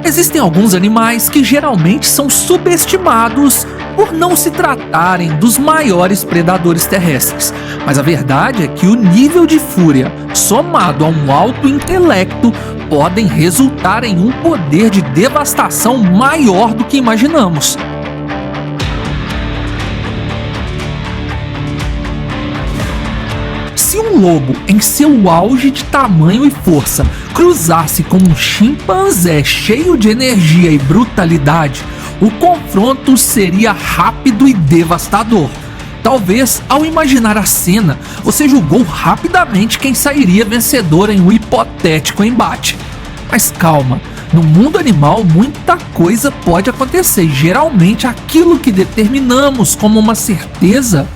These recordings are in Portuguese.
Existem alguns animais que geralmente são subestimados por não se tratarem dos maiores predadores terrestres, mas a verdade é que o nível de fúria, somado a um alto intelecto, podem resultar em um poder de devastação maior do que imaginamos. Se um lobo, em seu auge de tamanho e força, cruzasse com um chimpanzé cheio de energia e brutalidade, o confronto seria rápido e devastador. Talvez, ao imaginar a cena, você julgou rapidamente quem sairia vencedor em um hipotético embate. Mas calma, no mundo animal muita coisa pode acontecer e geralmente aquilo que determinamos como uma certeza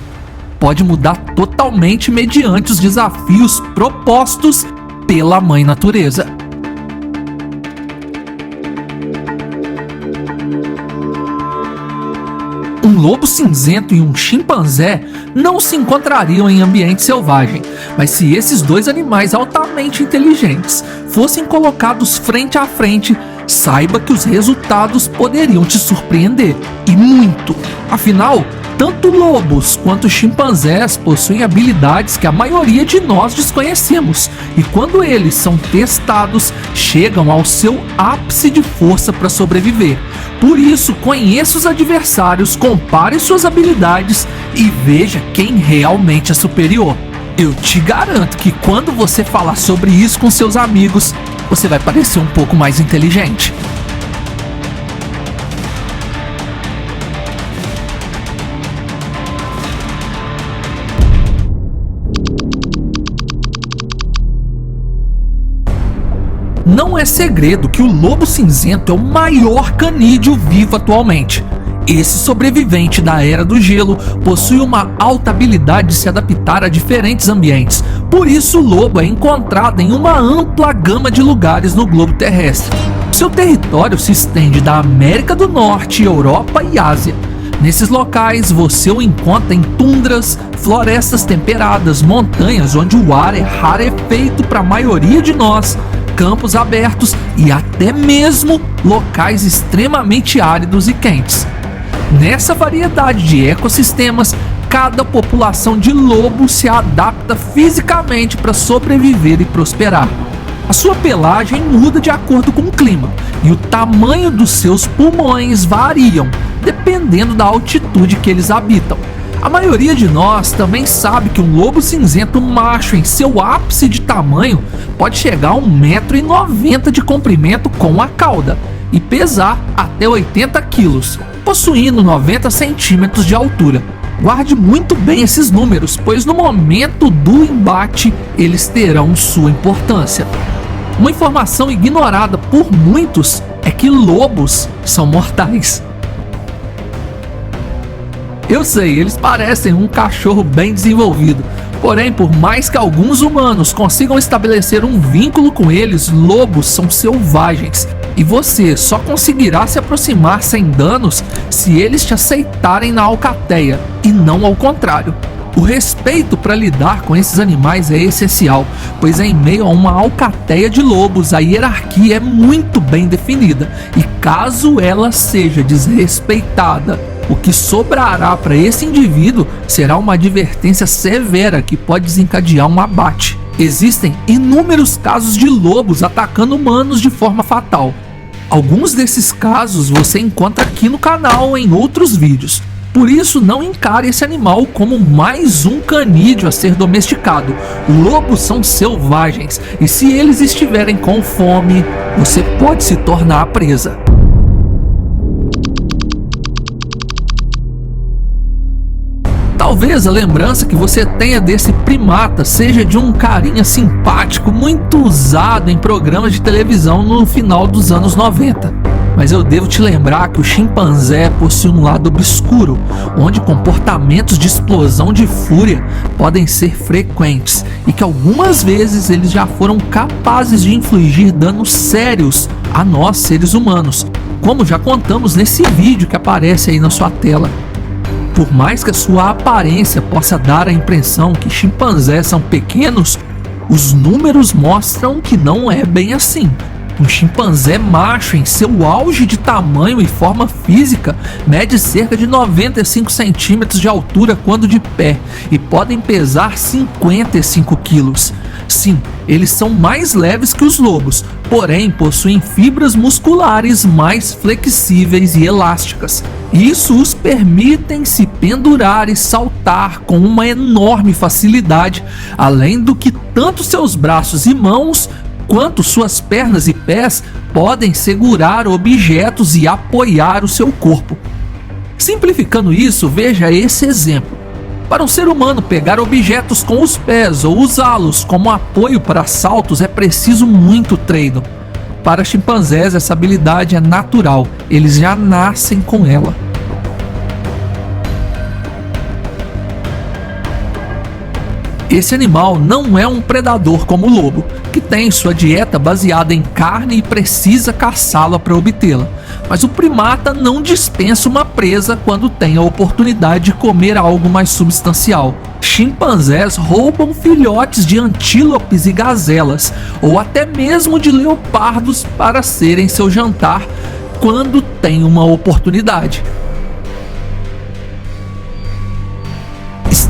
pode mudar totalmente mediante os desafios propostos pela Mãe Natureza. Um lobo cinzento e um chimpanzé não se encontrariam em ambiente selvagem, mas se esses dois animais altamente inteligentes fossem colocados frente a frente, saiba que os resultados poderiam te surpreender, e muito. Afinal, tanto lobos quanto chimpanzés possuem habilidades que a maioria de nós desconhecemos, e quando eles são testados, chegam ao seu ápice de força para sobreviver. Por isso, conheça os adversários, compare suas habilidades e veja quem realmente é superior. Eu te garanto que quando você falar sobre isso com seus amigos, você vai parecer um pouco mais inteligente. Não é segredo que o lobo cinzento é o maior canídeo vivo atualmente. Esse sobrevivente da Era do Gelo possui uma alta habilidade de se adaptar a diferentes ambientes. Por isso, o lobo é encontrado em uma ampla gama de lugares no globo terrestre. Seu território se estende da América do Norte, Europa e Ásia. Nesses locais, você o encontra em tundras, florestas temperadas, montanhas onde o ar é rarefeito para a maioria de nós, campos abertos e até mesmo locais extremamente áridos e quentes. Nessa variedade de ecossistemas, cada população de lobo se adapta fisicamente para sobreviver e prosperar. A sua pelagem muda de acordo com o clima e o tamanho dos seus pulmões variam, dependendo da altitude que eles habitam. A maioria de nós também sabe que um lobo cinzento macho em seu ápice de tamanho pode chegar a 1,90 m de comprimento com a cauda e pesar até 80 kg, possuindo 90 centímetros de altura. Guarde muito bem esses números, pois no momento do embate eles terão sua importância. Uma informação ignorada por muitos é que lobos são mortais. Eu sei, eles parecem um cachorro bem desenvolvido, porém, por mais que alguns humanos consigam estabelecer um vínculo com eles, lobos são selvagens e você só conseguirá se aproximar sem danos se eles te aceitarem na alcateia e não ao contrário. O respeito para lidar com esses animais é essencial, pois em meio a uma alcateia de lobos a hierarquia é muito bem definida e caso ela seja desrespeitada, o que sobrará para esse indivíduo será uma advertência severa que pode desencadear um abate. Existem inúmeros casos de lobos atacando humanos de forma fatal. Alguns desses casos você encontra aqui no canal ou em outros vídeos. Por isso, não encare esse animal como mais um canídeo a ser domesticado. Lobos são selvagens e se eles estiverem com fome, você pode se tornar a presa. Talvez a lembrança que você tenha desse primata seja de um carinha simpático muito usado em programas de televisão no final dos anos 90. mas eu devo te lembrar que o chimpanzé possui um lado obscuro, onde comportamentos de explosão de fúria podem ser frequentes e que algumas vezes eles já foram capazes de infligir danos sérios a nós, seres humanos, como já contamos nesse vídeo que aparece aí na sua tela. Por mais que a sua aparência possa dar a impressão que chimpanzés são pequenos, os números mostram que não é bem assim. Um chimpanzé macho em seu auge de tamanho e forma física mede cerca de 95 centímetros de altura quando de pé e podem pesar 55 quilos. Sim, eles são mais leves que os lobos, porém possuem fibras musculares mais flexíveis e elásticas. Isso os permitem se pendurar e saltar com uma enorme facilidade, além do que tanto seus braços e mãos quanto suas pernas e pés podem segurar objetos e apoiar o seu corpo. Simplificando isso, veja esse exemplo. Para um ser humano pegar objetos com os pés ou usá-los como apoio para saltos é preciso muito treino. Para chimpanzés essa habilidade é natural, eles já nascem com ela. Esse animal não é um predador como o lobo, que tem sua dieta baseada em carne e precisa caçá-la para obtê-la. Mas o primata não dispensa uma presa quando tem a oportunidade de comer algo mais substancial. Chimpanzés roubam filhotes de antílopes e gazelas, ou até mesmo de leopardos para serem seu jantar quando tem uma oportunidade.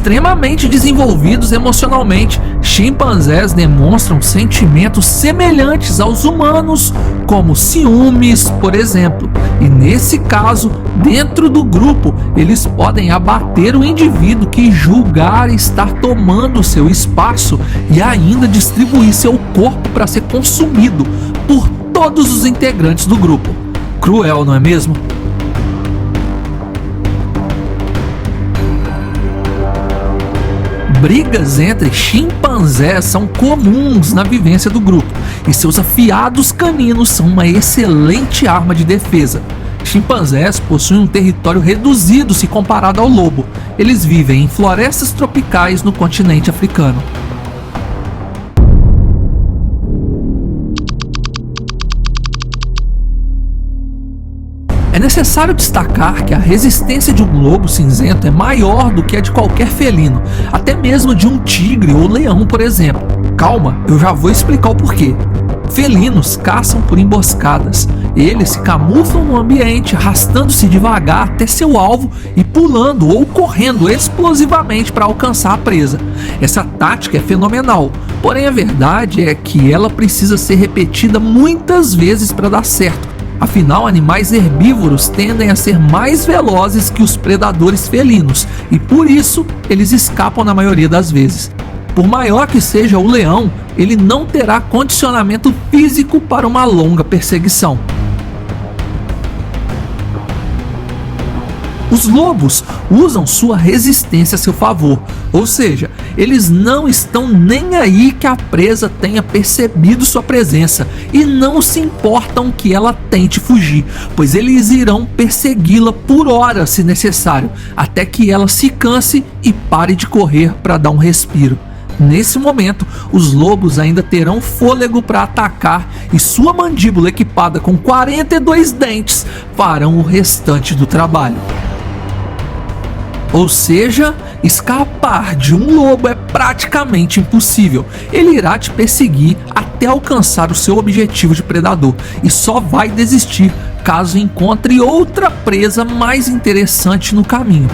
Extremamente desenvolvidos emocionalmente, chimpanzés demonstram sentimentos semelhantes aos humanos, como ciúmes, por exemplo. E nesse caso, dentro do grupo, eles podem abater o indivíduo que julgar estar tomando seu espaço e ainda distribuir seu corpo para ser consumido por todos os integrantes do grupo. Cruel, não é mesmo? Brigas entre chimpanzés são comuns na vivência do grupo, e seus afiados caninos são uma excelente arma de defesa. Chimpanzés possuem um território reduzido se comparado ao lobo. Eles vivem em florestas tropicais no continente africano. É necessário destacar que a resistência de um lobo cinzento é maior do que a de qualquer felino, até mesmo de um tigre ou leão, por exemplo. Calma, eu já vou explicar o porquê. Felinos caçam por emboscadas. Eles se camuflam no ambiente, arrastando-se devagar até seu alvo e pulando ou correndo explosivamente para alcançar a presa. Essa tática é fenomenal, porém a verdade é que ela precisa ser repetida muitas vezes para dar certo. Afinal, animais herbívoros tendem a ser mais velozes que os predadores felinos e por isso eles escapam na maioria das vezes. Por maior que seja o leão, ele não terá condicionamento físico para uma longa perseguição. Os lobos usam sua resistência a seu favor, ou seja, eles não estão nem aí que a presa tenha percebido sua presença e não se importam que ela tente fugir, pois eles irão persegui-la por horas se necessário, até que ela se canse e pare de correr para dar um respiro. Nesse momento, os lobos ainda terão fôlego para atacar e sua mandíbula equipada com 42 dentes farão o restante do trabalho. Ou seja, escapar de um lobo é praticamente impossível. Ele irá te perseguir até alcançar o seu objetivo de predador e só vai desistir caso encontre outra presa mais interessante no caminho.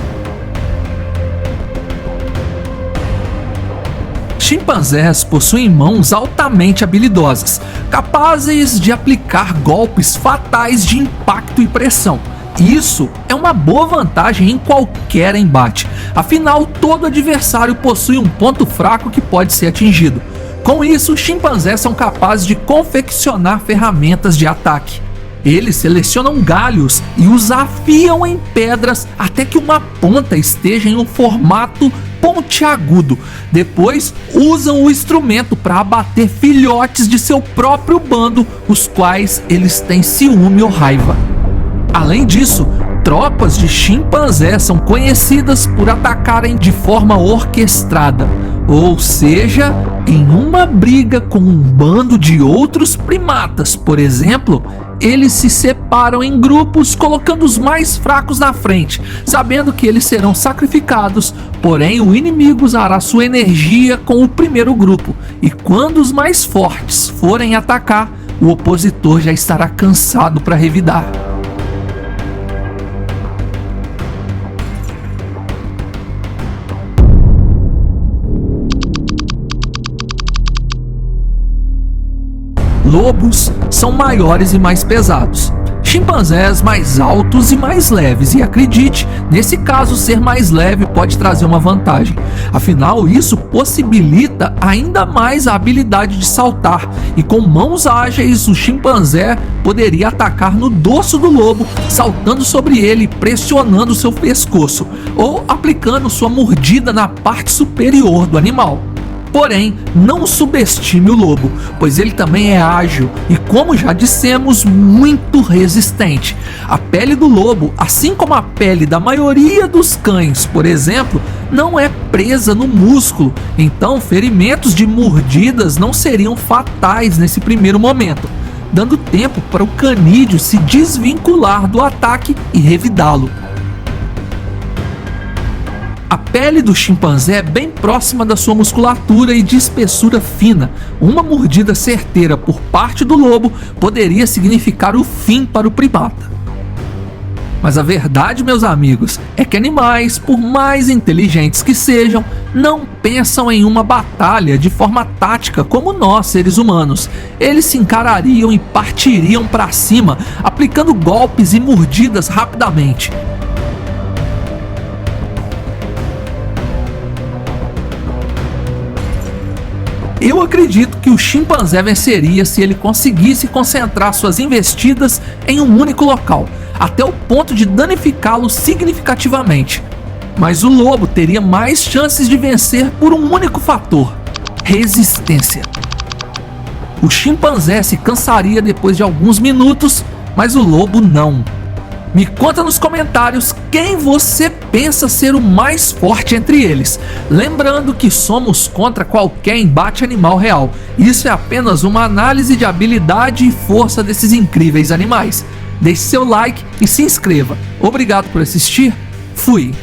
Chimpanzés possuem mãos altamente habilidosas, capazes de aplicar golpes fatais de impacto e pressão. Isso é uma boa vantagem em qualquer embate, afinal todo adversário possui um ponto fraco que pode ser atingido. Com isso, chimpanzés são capazes de confeccionar ferramentas de ataque. Eles selecionam galhos e os afiam em pedras até que uma ponta esteja em um formato pontiagudo. Depois usam o instrumento para abater filhotes de seu próprio bando, os quais eles têm ciúme ou raiva. Além disso, tropas de chimpanzés são conhecidas por atacarem de forma orquestrada, ou seja, em uma briga com um bando de outros primatas, por exemplo, eles se separam em grupos, colocando os mais fracos na frente, sabendo que eles serão sacrificados, porém o inimigo usará sua energia com o primeiro grupo, e quando os mais fortes forem atacar, o opositor já estará cansado para revidar. Lobos são maiores e mais pesados, chimpanzés mais altos e mais leves, e acredite, nesse caso ser mais leve pode trazer uma vantagem, afinal isso possibilita ainda mais a habilidade de saltar, e com mãos ágeis o chimpanzé poderia atacar no dorso do lobo, saltando sobre ele e pressionando seu pescoço, ou aplicando sua mordida na parte superior do animal. Porém, não subestime o lobo, pois ele também é ágil e, como já dissemos, muito resistente. A pele do lobo, assim como a pele da maioria dos cães, por exemplo, não é presa no músculo, então ferimentos de mordidas não seriam fatais nesse primeiro momento, dando tempo para o canídeo se desvincular do ataque e revidá-lo. A pele do chimpanzé é bem próxima da sua musculatura e de espessura fina. Uma mordida certeira por parte do lobo poderia significar o fim para o primata. Mas a verdade, meus amigos, é que animais, por mais inteligentes que sejam, não pensam em uma batalha de forma tática como nós, seres humanos. Eles se encarariam e partiriam para cima, aplicando golpes e mordidas rapidamente. Eu acredito que o chimpanzé venceria se ele conseguisse concentrar suas investidas em um único local, até o ponto de danificá-lo significativamente. Mas o lobo teria mais chances de vencer por um único fator: resistência. O chimpanzé se cansaria depois de alguns minutos, mas o lobo não. Me conta nos comentários quem você pensa ser o mais forte entre eles. Lembrando que somos contra qualquer embate animal real. Isso é apenas uma análise de habilidade e força desses incríveis animais. Deixe seu like e se inscreva. Obrigado por assistir. Fui!